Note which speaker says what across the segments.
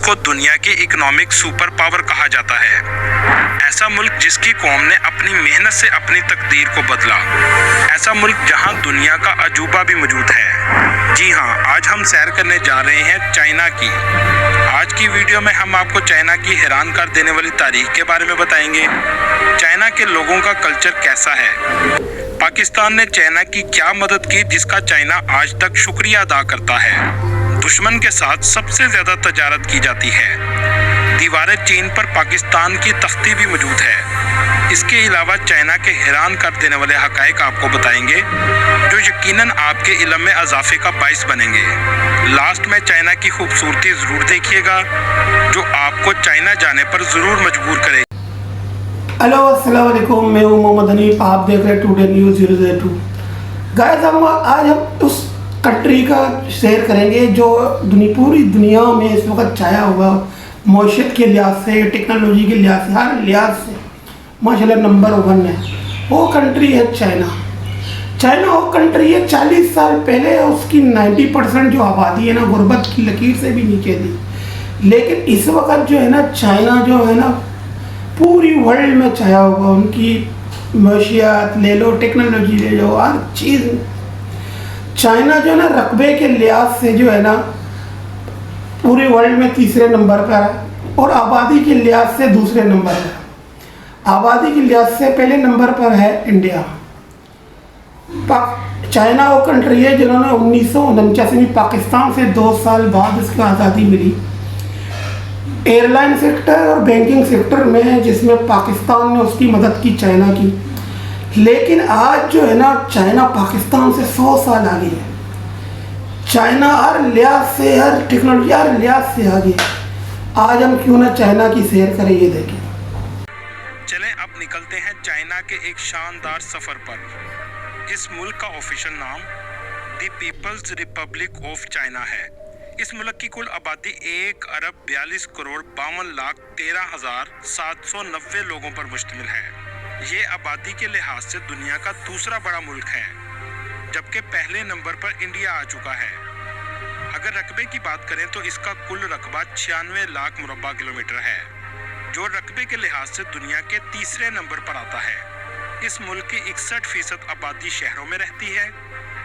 Speaker 1: को दुनिया की इकोनॉमिक सुपर पावर कहा जाता है। ऐसा मुल्क जिसकी कौम ने अपनी मेहनत से अपनी तकदीर को बदला। ऐसा मुल्क जहां दुनिया का अजूबा भी मौजूद है। जी हाँ, आज हम सैर करने जा रहे हैं चाइना की। आज की वीडियो में हम आपको चाइना की हैरान कर देने वाली तारीख के बारे में बताएंगे। चाइना के लोगों का कल्चर कैसा है, पाकिस्तान ने चाइना की क्या मदद की जिसका चाइना आज तक शुक्रिया अदा करता है। दुश्मन के साथ सबसे ज्यादा तजारत की जाती है। दीवारें चीन पर पाकिस्तान की तख्ती भी मौजूद है। इसके अलावा चाइना के हैरान कर देने वाले हकायक आपको बताएंगे जो यकीनन आपके इल्म में इजाफे का बाइस बनेंगे। लास्ट में चाइना की खूबसूरती जरूर देखिएगा जो आपको चाइना जाने पर जरूर मजबूर करेगी।
Speaker 2: हेलो अस्सलाम वालेकुम, मैं हूं मोहम्मद हनीफ। आप देख रहे हैं टुडे न्यूज़ 002। गाइस, आज हम उस कंट्री का शेयर करेंगे जो पूरी दुनिया में इस वक्त छाया हुआ, मईशत के लिहाज से, टेक्नोलॉजी के लिहाज से, हर लिहाज से माशाल्लाह नंबर 1 है। वो कंट्री है चाइना। चाइना वो कंट्री है 40 साल पहले उसकी 90% जो आबादी है ना, गुर्बत की लकीर से भी नीचे थी। लेकिन इस वक्त जो है ना, चाइना जो है ना पूरी वर्ल्ड में छाया हुआ। उनकी मशीयत ले लो, टेक्नोलॉजी ले लो, हर चीज़। चाइना जो है ना रकबे के लिहाज से जो है ना पूरे वर्ल्ड में तीसरे नंबर पर है और आबादी के लिहाज से दूसरे नंबर पर है। आबादी के लिहाज से पहले नंबर पर है इंडिया। चाइना वो कंट्री है जिन्होंने 1949 में पाकिस्तान से 2 साल बाद इसकी आज़ादी मिली। एयरलाइन सेक्टर और बैंकिंग सेक्टर में जिसमें पाकिस्तान ने उसकी मदद की, चाइना की। लेकिन आज जो है ना चाइना पाकिस्तान से 100 साल आगे है। चाइना हर लिहाज से, हर टेक्नोलॉजी, हर लिहाज से आगे। आज हम क्यों ना चाइना की सैर करें, ये देखें।
Speaker 1: चलें अब निकलते हैं चाइना के एक शानदार सफर पर। इस मुल्क का ऑफिशियल नाम the People's Republic of China है। इस मुल्क की कुल आबादी 1,42,52,13,790 लोगों पर मुश्तमिल है। ये आबादी के लिहाज से दुनिया का दूसरा बड़ा मुल्क है, जबकि पहले नंबर पर इंडिया आ चुका है। अगर रकबे की बात करें तो इसका कुल रकबा 96 लाख मुरब्बा किलोमीटर है, जो रकबे के लिहाज से दुनिया के तीसरे नंबर पर आता है। इस मुल्क की 61% आबादी शहरों में रहती है,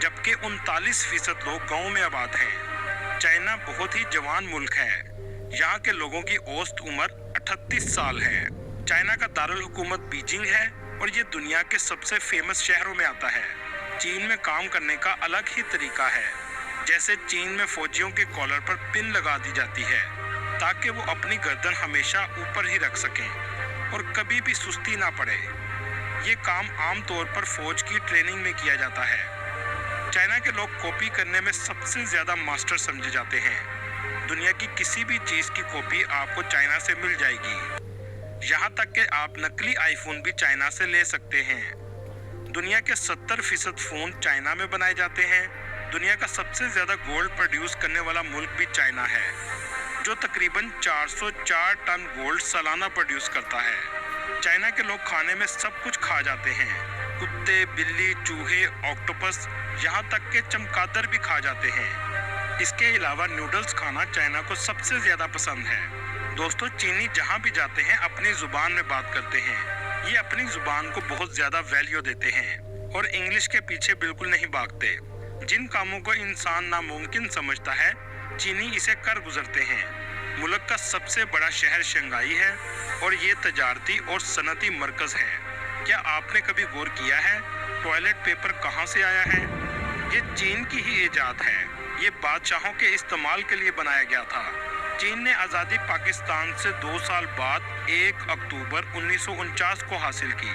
Speaker 1: जबकि 39% लोग गाँव में आबाद हैं। चाइना बहुत ही जवान मुल्क है। यहाँ के लोगों की औसत उम्र 38 साल है। चाइना का दारुल हुकूमत बीजिंग है और ये दुनिया के सबसे फेमस शहरों में आता है। चीन में काम करने का अलग ही तरीका है। जैसे चीन में फौजियों के कॉलर पर पिन लगा दी जाती है ताकि वो अपनी गर्दन हमेशा ऊपर ही रख सकें और कभी भी सुस्ती ना पड़े। ये काम आमतौर पर फौज की ट्रेनिंग में किया जाता है। चाइना के लोग कॉपी करने में सबसे ज्यादा मास्टर समझे जाते हैं। दुनिया की किसी भी चीज की कॉपी आपको चाइना से मिल जाएगी। यहाँ तक कि आप नकली आईफोन भी चाइना से ले सकते हैं। दुनिया के 70% फोन चाइना में बनाए जाते हैं। दुनिया का सबसे ज्यादा गोल्ड प्रोड्यूस करने वाला मुल्क भी चाइना है, जो तकरीबन 404 टन गोल्ड सालाना प्रोड्यूस करता है। चाइना के लोग खाने में सब कुछ खा जाते हैं। कुत्ते, बिल्ली, चूहे, ऑक्टोपस, यहाँ तक के चमगादड़ भी खा जाते हैं। इसके अलावा नूडल्स खाना चाइना को सबसे ज्यादा पसंद है। दोस्तों, चीनी जहाँ भी जाते हैं अपनी जुबान में बात करते हैं। ये अपनी जुबान को बहुत ज्यादा वैल्यू देते हैं और इंग्लिश के पीछे बिल्कुल नहीं भागते। जिन कामों को इंसान नामुमकिन समझता है, चीनी इसे कर गुजरते हैं। मुल्क का सबसे बड़ा शहर शंघाई है और ये तजारती और सनती मरकज है। क्या आपने कभी गौर किया है टॉयलेट पेपर कहाँ से आया है? ये चीन की ही इजाद है। ये बादशाहों के इस्तेमाल के लिए बनाया गया था। चीन ने आज़ादी पाकिस्तान से 2 साल बाद 1 अक्टूबर 1949 को हासिल की।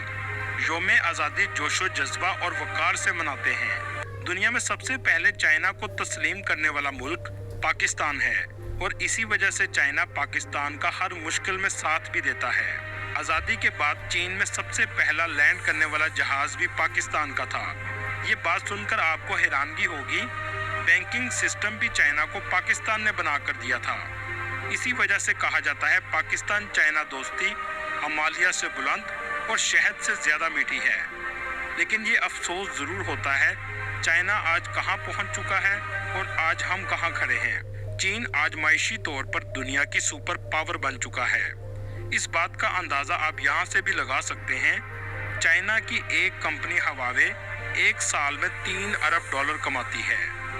Speaker 1: यौम आज़ादी जोशो जज्बा और वक़ार से मनाते हैं। दुनिया में सबसे पहले चाइना को तस्लीम करने वाला मुल्क पाकिस्तान है और इसी वजह से चाइना पाकिस्तान का हर मुश्किल में साथ भी देता है। आज़ादी के बाद चीन में सबसे पहला लैंड करने वाला जहाज भी पाकिस्तान का था। ये बात सुनकर आपको हैरानगी होगी, बैंकिंग सिस्टम भी चाइना को पाकिस्तान ने बना कर दिया था। इसी वजह से कहा जाता है पाकिस्तान चाइना दोस्ती हिमालय से बुलंद और शहद से ज़्यादा मीठी है। लेकिन ये अफसोस ज़रूर होता है, चाइना आज कहाँ पहुँच चुका है और आज हम कहाँ खड़े हैं। चीन आजमाइशी तौर पर दुनिया की सुपर पावर बन चुका है। इस बात का अंदाजा आप यहाँ से भी लगा सकते हैं। चाइना की एक कंपनी हवावे एक साल में $3 अरब कमाती है।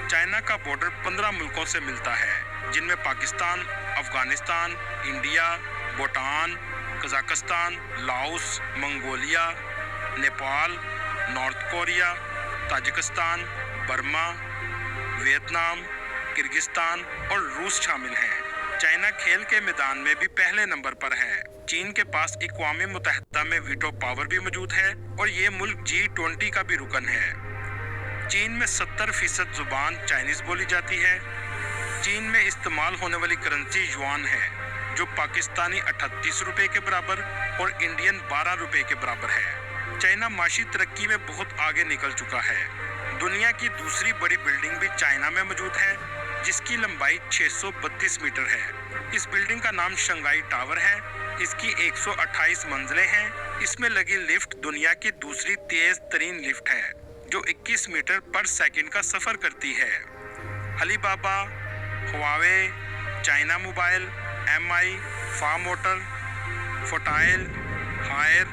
Speaker 1: चाइना का बॉर्डर 15 मुल्कों से मिलता है, जिनमें Pakistan, Afghanistan, India, Bhutan, Kazakhstan, Laos, Mongolia, Nepal, north Korea, Tajikistan, Burma, Vietnam, Kyrgyzstan और रूस शामिल हैं। चाइना खेल के मैदान में भी पहले नंबर पर है। चीन के पास अक़वाम मुत्तहिदा में वीटो पावर भी मौजूद है और ये मुल्क G20 का भी रुकन है। चीन में 70% जुबान चाइनीज बोली जाती है। चीन में इस्तेमाल होने वाली करेंसी युआन है, जो पाकिस्तानी 38 रुपए के बराबर और इंडियन 12 रुपए के बराबर है। चाइना माशी तरक्की में बहुत आगे निकल चुका है। दुनिया की दूसरी बड़ी बिल्डिंग भी चाइना में मौजूद है, जिसकी लंबाई 632 मीटर है। इस बिल्डिंग का नाम शंघाई टावर है। इसकी 128 मंजिलें हैं। इसमें लगी लिफ्ट दुनिया की दूसरी तेज तरीन लिफ्ट है, जो 21 मीटर पर सेकंड का सफर करती है। Alibaba, Huawei, China Mobile, MI, farm motor, Fotile, Haier,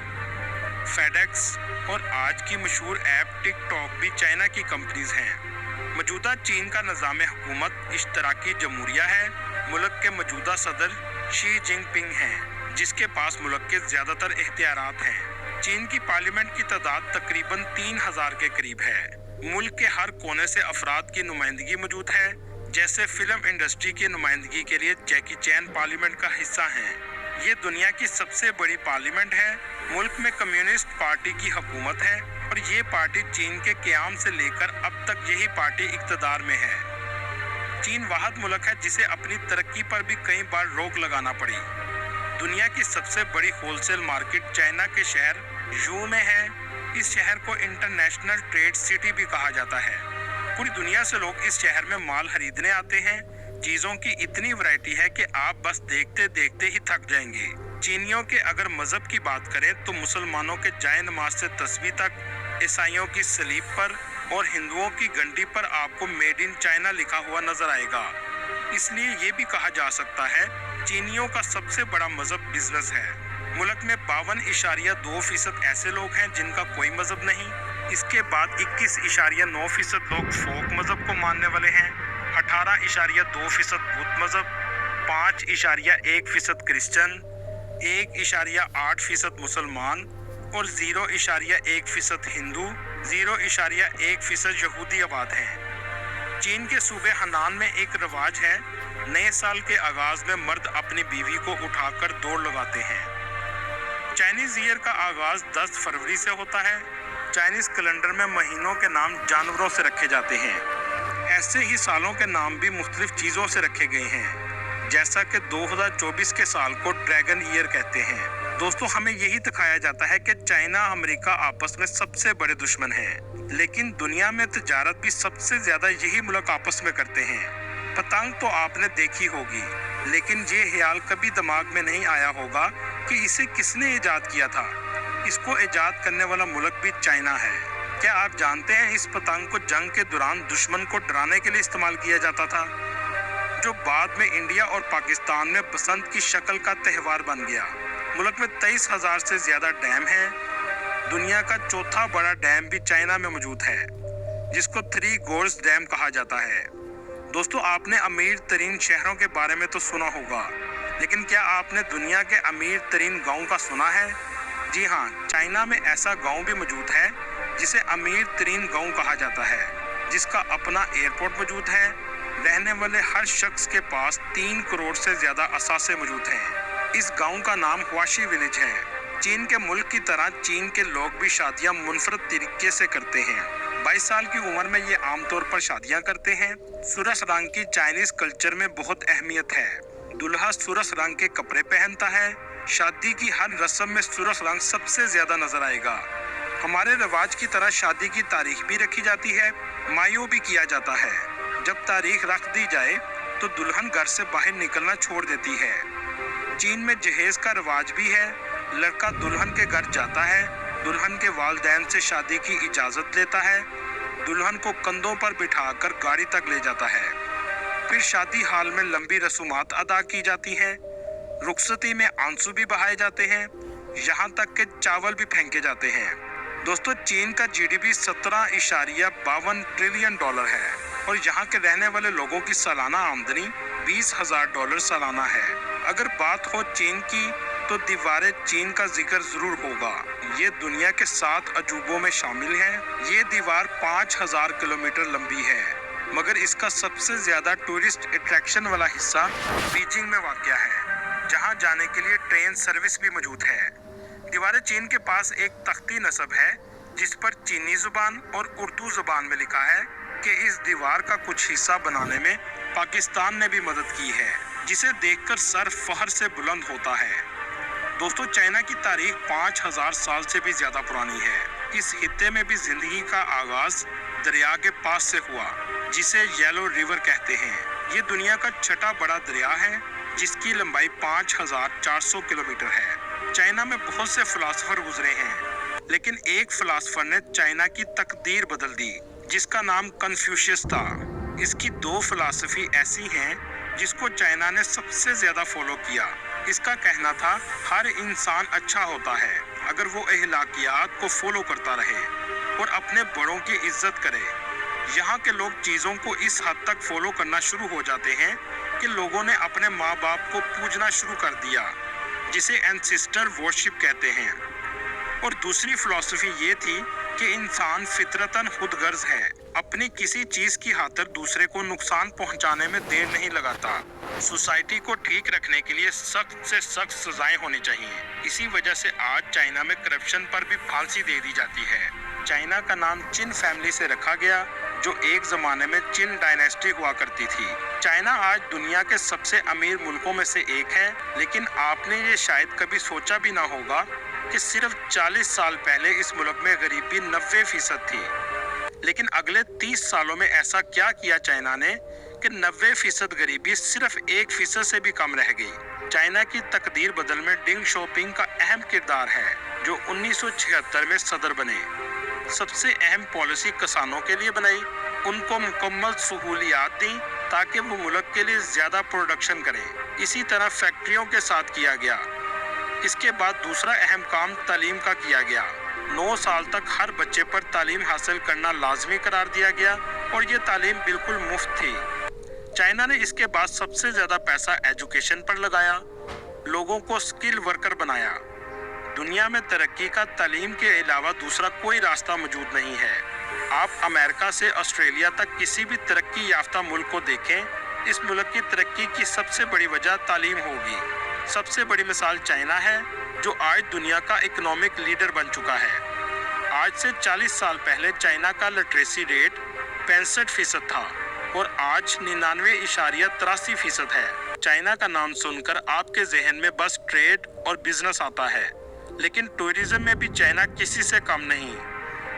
Speaker 1: FedEx और आज की मशहूर ऐप टिकटॉक भी चाइना की कंपनीज हैं। मौजूदा चीन का निज़ाम हुकूमत इश्तराकी जमहूरिया है। मुल्क के मौजूदा सदर शी जिनपिंग हैं, जिसके पास मुल्क के ज़्यादातर इख्तियारात हैं। चीन की पार्लियामेंट की तादाद तकरीबन 3000 के करीब है। मुल्क के हर कोने से अफराद की नुमाइंदगी मौजूद है। जैसे फिल्म इंडस्ट्री की नुमाइंदगी के लिए जैकी चैन पार्लियामेंट का हिस्सा हैं। ये दुनिया की सबसे बड़ी पार्लियामेंट है। मुल्क में कम्युनिस्ट पार्टी की हुकूमत है और ये पार्टी चीन के क़याम से लेकर अब तक यही पार्टी इक़्तिदार में है। चीन वाहिद मुल्क है जिसे अपनी तरक्की पर भी कई बार रोक लगाना पड़ी। दुनिया की सबसे बड़ी होलसेल मार्केट चाइना के शहर यू में है। इस शहर को इंटरनेशनल ट्रेड सिटी भी कहा जाता है। पूरी दुनिया से लोग इस शहर में माल खरीदने आते हैं। चीज़ों की इतनी वैरायटी है कि आप बस देखते देखते ही थक जाएंगे। चीनियों के अगर मज़हब की बात करें तो मुसलमानों के जाए नमाज से तस्बीह तक, ईसाइयों की सलीब पर और हिंदुओं की घंटी पर आपको मेड इन चाइना लिखा हुआ नजर आएगा। इसलिए ये भी कहा जा सकता है चीनियों का सबसे बड़ा मज़हब बिजनेस है। मुल्क में 52.2% ऐसे लोग हैं जिनका कोई मज़हब नहीं। इसके बाद 21.9% लोग फोक मज़हब को मानने वाले हैं, 18.2% बुद्ध मज़हब, 5.1% क्रिश्चियन, 1.8% मुसलमान और 0.1% हिंदू, 0.1% यहूदी आबाद हैं। चीन के सूबे हनान में एक रिवाज है, नए साल के आगाज में मर्द अपनी बीवी को उठाकर दौड़ लगाते हैं। चाइनीज ईयर का आगाज 10 फरवरी से होता है। चाइनीज कैलेंडर में महीनों के नाम जानवरों से रखे जाते हैं। ऐसे ही सालों के नाम भी मुख्तलिफ चीज़ों से रखे गए हैं, जैसा कि 2024 के साल को ड्रैगन ईयर कहते हैं। दोस्तों, हमें यही दिखाया जाता है कि चाइना अमेरिका आपस में सबसे बड़े दुश्मन हैं, लेकिन दुनिया में तिजारत भी सबसे ज़्यादा यही मुल्क आपस में करते हैं। पतंग तो आपने देखी होगी, लेकिन ये ख्याल कभी दिमाग में नहीं आया होगा कि इसे किसने ईजाद किया था। इसको ईजाद करने वाला मुल्क भी चाइना है। क्या आप जानते हैं इस पतंग को जंग के दौरान दुश्मन को डराने के लिए इस्तेमाल किया जाता था, जो बाद में इंडिया और पाकिस्तान में बसंत की शक्ल का त्यौहार बन गया। मुल्क में 23,000 से ज़्यादा डैम हैं। दुनिया का चौथा बड़ा डैम भी चाइना में मौजूद है, जिसको 3 गोर्स डैम कहा जाता है। दोस्तों, आपने अमीर तरीन शहरों के बारे में तो सुना होगा, लेकिन क्या आपने दुनिया के अमीर तरीन गाँव का सुना है? जी हाँ, चाइना में ऐसा गाँव भी मौजूद है जिसे अमीर तरीन गाँव कहा जाता है, जिसका अपना एयरपोर्ट मौजूद है। रहने वाले हर शख्स के पास 3 करोड़ से ज़्यादा असासे मौजूद हैं। इस गांव का नाम हुआशी विलेज है। चीन के मुल्क की तरह चीन के लोग भी शादियां मुनफरद तरीके से करते हैं। 22 साल की उम्र में ये आमतौर पर शादियां करते हैं। सुरख रंग की चाइनीज कल्चर में बहुत अहमियत है। दूल्हा सुरख रंग के कपड़े पहनता है। शादी की हर रस्म में सुरख रंग सबसे ज़्यादा नजर आएगा। हमारे रिवाज की तरह शादी की तारीख भी रखी जाती है। मायू भी किया जाता है। जब तारीख रख दी जाए तो दुल्हन घर से बाहर निकलना छोड़ देती है। चीन में जहेज का रिवाज भी है। लड़का दुल्हन के घर जाता है, दुल्हन के वालिदैन से शादी की इजाज़त लेता है, दुल्हन को कंधों पर बिठाकर गाड़ी तक ले जाता है। फिर शादी हाल में लंबी रसूमात अदा की जाती हैं, रुखसती में आंसू भी बहाए जाते हैं, यहाँ तक कि चावल भी फेंके जाते हैं। दोस्तों, चीन का जीडीपी 17.52 ट्रिलियन डॉलर है और यहाँ के रहने वाले लोगों की सालाना आमदनी $20,000 सालाना है। अगर बात हो चीन की तो दीवारें चीन का जिक्र जरूर होगा। ये दुनिया के 7 अजूबों में शामिल है। ये दीवार 5000 किलोमीटर लंबी है, मगर इसका सबसे ज्यादा टूरिस्ट अट्रैक्शन वाला हिस्सा बीजिंग में वाक़या है, जहां जाने के लिए ट्रेन सर्विस भी मौजूद है। दीवारें चीन के पास एक तख्ती नस्ब है जिस पर चीनी जुबान और उर्दू जुबान में लिखा है कि इस दीवार का कुछ हिस्सा बनाने में पाकिस्तान ने भी मदद की है, जिसे देखकर सर फख्र से बुलंद होता है। दोस्तों, चाइना की तारीख 5000 साल से भी ज्यादा पुरानी है। इस खित्ते में भी जिंदगी का आगाज दरिया के पास से हुआ, जिसे येलो रिवर कहते हैं। ये दुनिया का छठा बड़ा दरिया है, जिसकी लंबाई 5400 किलोमीटर है। चाइना में बहुत से फिलासफर गुजरे हैं, लेकिन एक फिलासफर ने चाइना की तकदीर बदल दी, जिसका नाम कन्फ्यूशियस था। इसकी 2 फिलासफी ऐसी हैं जिसको चाइना ने सबसे ज्यादा फॉलो किया। इसका कहना था, हर इंसान अच्छा होता है अगर वो अखलाकियात को फॉलो करता रहे और अपने बड़ों की इज्जत करे। यहाँ के लोग चीज़ों को इस हद तक फॉलो करना शुरू हो जाते हैं कि लोगों ने अपने माँ बाप को पूजना शुरू कर दिया, जिसे एंसेस्टर वर्शिप कहते हैं। और दूसरी फिलॉसफी ये थी कि इंसान फितरतन खुदगर्ज है, अपनी किसी चीज की खातिर दूसरे को नुकसान पहुंचाने में देर नहीं लगाता। सोसाइटी को ठीक रखने के लिए सख्त से सख्त सजाएं होनी चाहिए। इसी वजह से आज चाइना में करप्शन पर भी फांसी दे दी जाती है। चाइना का नाम चिन फैमिली से रखा गया, जो एक जमाने में चिन डायनेस्टी हुआ करती थी। चाइना आज दुनिया के सबसे अमीर मुल्कों में से एक है, लेकिन आपने ये शायद कभी सोचा भी ना होगा कि सिर्फ 40 साल पहले इस मुल्क में गरीबी 90% थी। लेकिन अगले 30 सालों में ऐसा क्या किया चाइना ने कि 90% गरीबी सिर्फ 1% से भी कम रह गई। चाइना की तकदीर बदल में डिंग शॉपिंग का अहम किरदार है, जो 1976 में सदर बने। सबसे अहम पॉलिसी किसानों के लिए बनाई, उनको मुकम्मल सहूलियात दी ताकि वो मुल्क के लिए ज्यादा प्रोडक्शन करें। इसी तरह फैक्ट्रियों के साथ किया गया। इसके बाद दूसरा अहम काम तालीम का किया गया। 9 साल तक हर बच्चे पर तालीम हासिल करना लाजमी करार दिया गया और ये तालीम बिल्कुल मुफ्त थी। चाइना ने इसके बाद सबसे ज्यादा पैसा एजुकेशन पर लगाया, लोगों को स्किल वर्कर बनाया। दुनिया में तरक्की का तालीम के अलावा दूसरा कोई रास्ता मौजूद नहीं है। आप अमेरिका से ऑस्ट्रेलिया तक किसी भी तरक्की याफ्ता मुल्क को देखें, इस मुल्क की तरक्की की सबसे बड़ी वजह तालीम होगी। सबसे बड़ी मिसाल चाइना है, जो आज दुनिया का इकोनॉमिक लीडर बन चुका है। आज से 40 साल पहले चाइना का लिटरेसी रेट 65% था और आज 99.83% है। चाइना का नाम सुनकर आपके जहन में बस ट्रेड और बिजनेस आता है, लेकिन टूरिज्म में भी चाइना किसी से कम नहीं।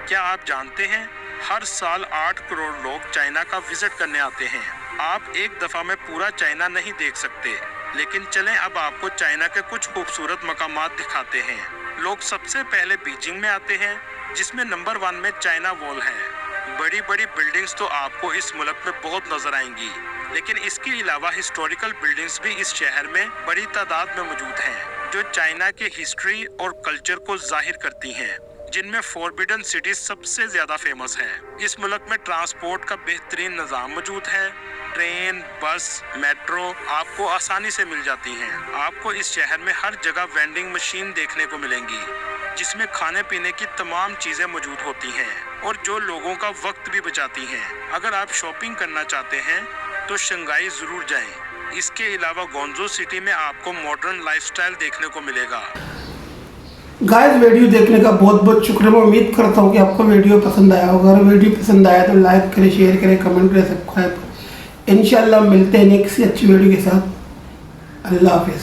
Speaker 1: क्या आप जानते हैं, हर साल 8 करोड़ लोग चाइना का विजिट करने आते हैं। आप एक दफा में पूरा चाइना नहीं देख सकते, लेकिन चलें अब आपको चाइना के कुछ खूबसूरत मकामात दिखाते हैं। लोग सबसे पहले बीजिंग में आते हैं, जिसमें नंबर 1 में चाइना वॉल है। बड़ी बड़ी बिल्डिंग्स तो आपको इस मुल्क में बहुत नजर आएंगी, लेकिन इसके अलावा हिस्टोरिकल बिल्डिंग्स भी इस शहर में बड़ी तादाद में मौजूद हैं, जो चाइना के हिस्ट्री और कल्चर को जाहिर करती हैं, जिनमें फॉरबिडन सिटी सबसे ज्यादा फेमस है। इस मुल्क में ट्रांसपोर्ट का बेहतरीन निज़ाम मौजूद है। ट्रेन, बस, मेट्रो आपको आसानी से मिल जाती हैं। आपको इस शहर में हर जगह वेंडिंग मशीन देखने को मिलेंगी, जिसमें खाने पीने की तमाम चीजें मौजूद होती हैं और जो लोगों का वक्त भी बचाती हैं। अगर आप शॉपिंग करना चाहते हैं तो शंघाई जरूर जाएं। इसके अलावा गोंजो सिटी में आपको मॉडर्न लाइफस्टाइल देखने को मिलेगा।
Speaker 2: गाइस, वीडियो देखने का बहुत बहुत शुक्रिया। मैं उम्मीद करता हूँ कि आपको वीडियो पसंद आया होगा। अगर वीडियो पसंद आया तो लाइक करें, शेयर करें, कमेंट करें, सब्सक्राइब करें। इंशाल्लाह मिलते हैं नेक्स्ट अच्छी वीडियो के साथ। अल्लाह हाफिज़।